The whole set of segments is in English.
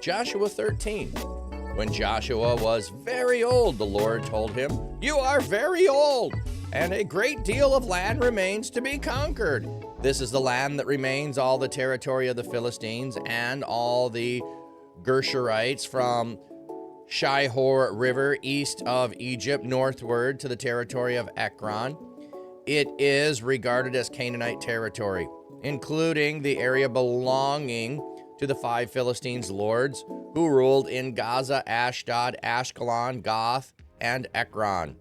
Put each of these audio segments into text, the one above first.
Joshua 13. When Joshua was very old, the Lord told him, "You are very old, and a great deal of land remains to be conquered. This is the land that remains, all the territory of the Philistines and all the Gershurites from Shihor River east of Egypt northward to the territory of Ekron. It is regarded as Canaanite territory, including the area belonging to the 5 Philistines lords who ruled in Gaza, Ashdod, Ashkelon, Gath, and Ekron,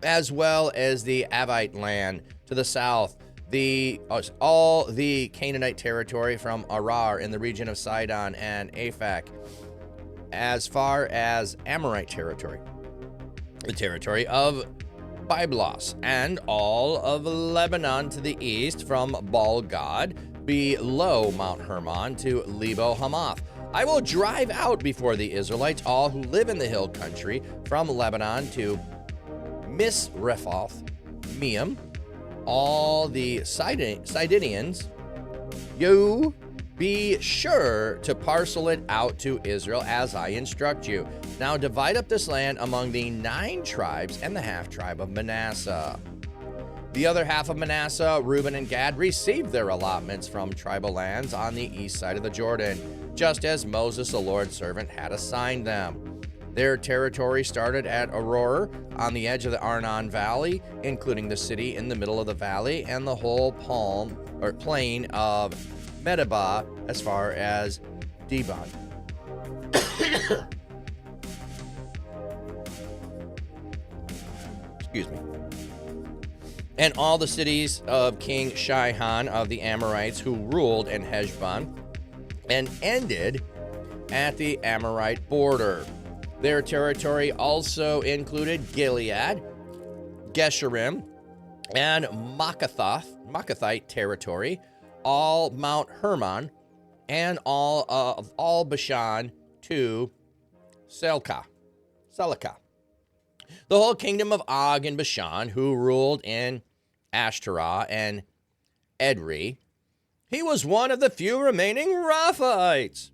as well as the Avite land to the south, all the Canaanite territory from Arar in the region of Sidon and Aphek, as far as Amorite territory, the territory of Byblos, and all of Lebanon to the east from Baal-Gad below Mount Hermon to Lebo Hamath. I will drive out before the Israelites all who live in the hill country from Lebanon to Misrephoth Meim, all the Sidonians. You be sure to parcel it out to Israel as I instruct you. Now divide up this land among the 9 tribes and the half-tribe of Manasseh. The other half of Manasseh, Reuben and Gad, received their allotments from tribal lands on the east side of the Jordan, just as Moses, the Lord's servant, had assigned them. Their territory started at Aroer on the edge of the Arnon Valley, including the city in the middle of the valley and the whole plain of Medeba as far as Dibon. Excuse me. And all the cities of King Shihon of the Amorites who ruled in Heshbon and ended at the Amorite border. Their territory also included Gilead, Geshurim, and Makkathite territory, all Mount Hermon, and all Bashan to Selka. The whole kingdom of Og and Bashan, who ruled in Ashtaroth and Edrei. He was one of the few remaining Rephaites.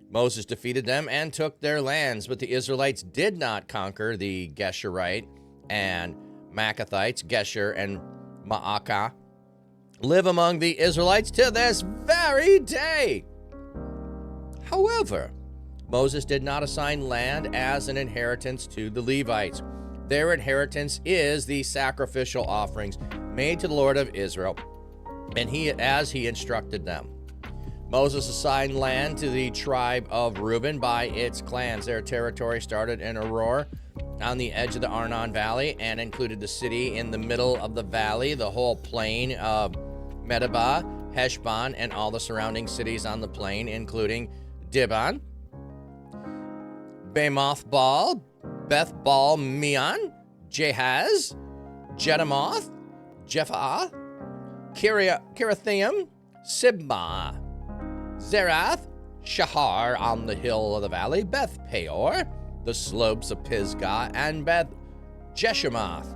Moses defeated them and took their lands, but the Israelites did not conquer the Geshurite and Maccathites. Geshur and Maacah live among the Israelites to this very day. However, Moses did not assign land as an inheritance to the Levites. Their inheritance is the sacrificial offerings made to the Lord of Israel, and as he instructed them. Moses assigned land to the tribe of Reuben by its clans. Their territory started in Aroer on the edge of the Arnon Valley and included the city in the middle of the valley, the whole plain of Medeba, Heshbon, and all the surrounding cities on the plain, including Dibon, Bamoth Baal, Beth Baal Meon, Jahaz, Jedamoth, Jephah, Kirithaim, Sibmah, Zerath, Shahar on the hill of the valley, Beth Peor, the slopes of Pisgah, and Beth Jeshemoth.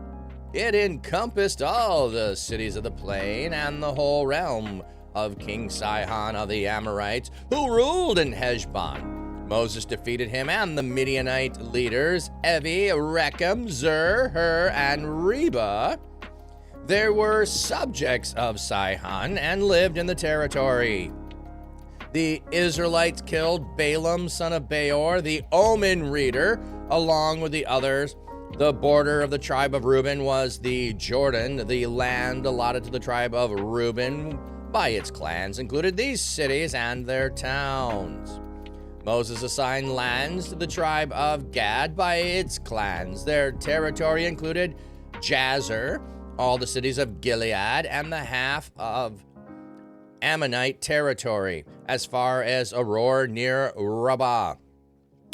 It encompassed all the cities of the plain and the whole realm of King Sihon of the Amorites, who ruled in Heshbon. Moses defeated him and the Midianite leaders, Evi, Rechem, Zur, Hur, and Reba. There were subjects of Sihon and lived in the territory. The Israelites killed Balaam, son of Beor, the omen reader, along with the others. The border of the tribe of Reuben was the Jordan. The land allotted to the tribe of Reuben by its clans included these cities and their towns. Moses assigned lands to the tribe of Gad by its clans. Their territory included Jazer, all the cities of Gilead, and the half of Ammonite territory, as far as Aroer near Rabbah.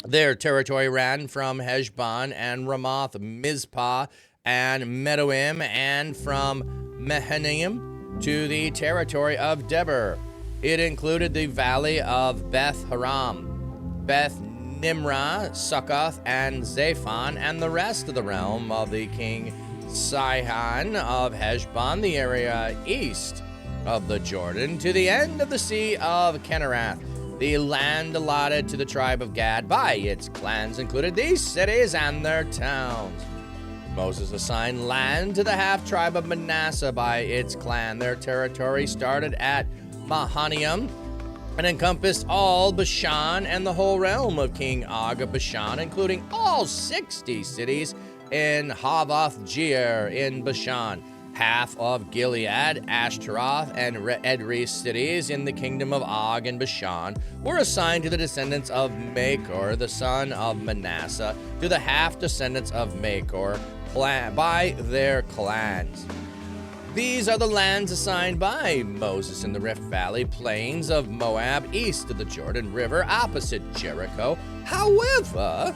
Their territory ran from Heshbon and Ramoth, Mizpah, and Medoim, and from Mahanaim to the territory of Debir. It included the valley of Beth Haram, Beth Nimrah, Succoth, and Zaphon, and the rest of the realm of the king Sihon of Heshbon, the area east of the Jordan, to the end of the sea of Kinnerath. The land allotted to the tribe of Gad by its clans included these cities and their towns. Moses assigned land to the half-tribe of Manasseh by its clan. Their territory started at Mahanaim and encompassed all Bashan and the whole realm of King Og of Bashan, including all 60 cities in Havoth-Jair in Bashan, half of Gilead, Ashtaroth, and Edrei cities in the kingdom of Og and Bashan were assigned to the descendants of Machor, the son of Manasseh, to the half-descendants of Machor by their clans. These are the lands assigned by Moses in the Rift Valley plains of Moab, east of the Jordan River, opposite Jericho. However,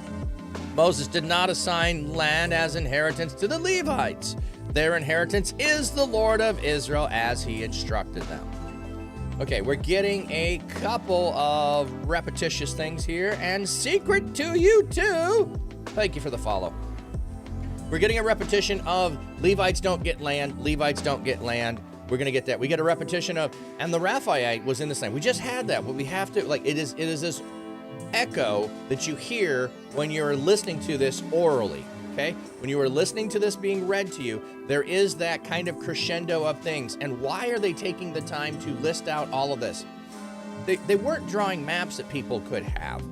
Moses did not assign land as inheritance to the Levites. Their inheritance is the Lord of Israel as he instructed them. Okay, we're getting a couple of repetitious things here, and secret to you too. Thank you for the follow. We're getting a repetition of Levites don't get land, Levites don't get land. We're going to get that. We get a repetition of, and the Raphaite was in the same. We just had that, but we have to, like, it is this echo that you hear when you're listening to this orally, okay? When you are listening to this being read to you, there is that kind of crescendo of things. And why are they taking the time to list out all of this? They weren't drawing maps that people could have.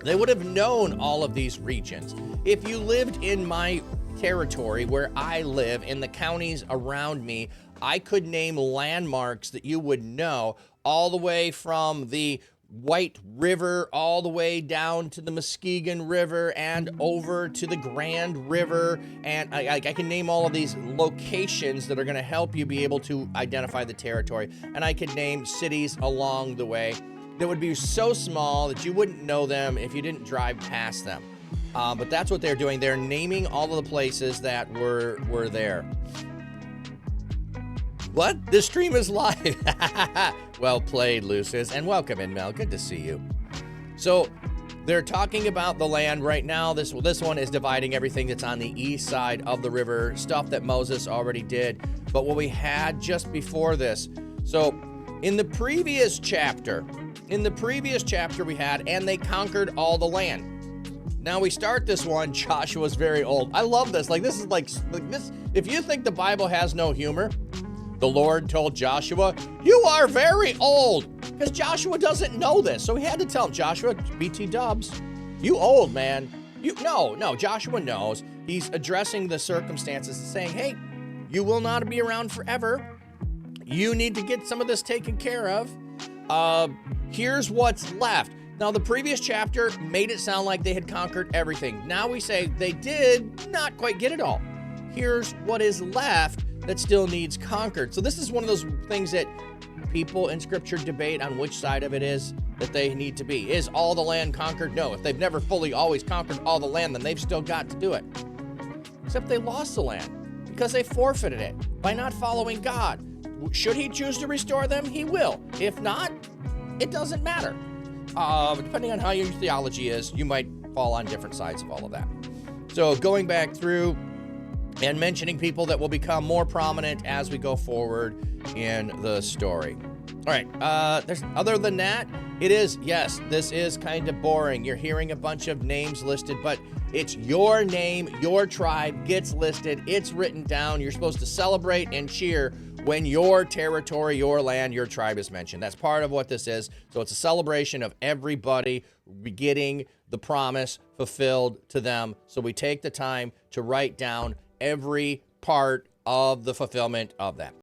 They would have known all of these regions. If you lived in my territory where I live, in the counties around me, I could name landmarks that you would know, all the way from the White River all the way down to the Muskegon River and over to the Grand River. And I can name all of these locations that are going to help you be able to identify the territory. And I could name cities along the way that would be so small that you wouldn't know them if you didn't drive past them. But that's what they're doing. They're naming all of the places that were there. What? This stream is live. Well played, Lucis, and welcome in, Mel. Good to see you. So they're talking about the land right now. This one is dividing everything that's on the east side of the river, stuff that Moses already did. But what we had just before this, so in the previous chapter we had, and they conquered all the land. Now we start this one, Joshua's very old. I love this. Like, this is like this. If you think the Bible has no humor, the Lord told Joshua, you are very old. Because Joshua doesn't know this. So he had to tell him, Joshua, BT dubs, you old, man. No, Joshua knows. He's addressing the circumstances and saying, hey, you will not be around forever. You need to get some of this taken care of. Here's what's left. Now, the previous chapter made it sound like they had conquered everything. Now we say they did not quite get it all. Here's what is left that still needs conquered. So this is one of those things that people in Scripture debate on which side of it is that they need to be. Is all the land conquered? No. If they've never fully always conquered all the land, then they've still got to do it. Except they lost the land because they forfeited it by not following God. Should he choose to restore them? He will. If not, it doesn't matter. Depending on how your theology is, you might fall on different sides of all of that. So going back through and mentioning people that will become more prominent as we go forward in the story. All right, other than that, this is kind of boring. You're hearing a bunch of names listed, but it's your name, your tribe gets listed, it's written down. You're supposed to celebrate and cheer when your territory, your land, your tribe is mentioned. That's part of what this is. So it's a celebration of everybody getting the promise fulfilled to them. So we take the time to write down every part of the fulfillment of that.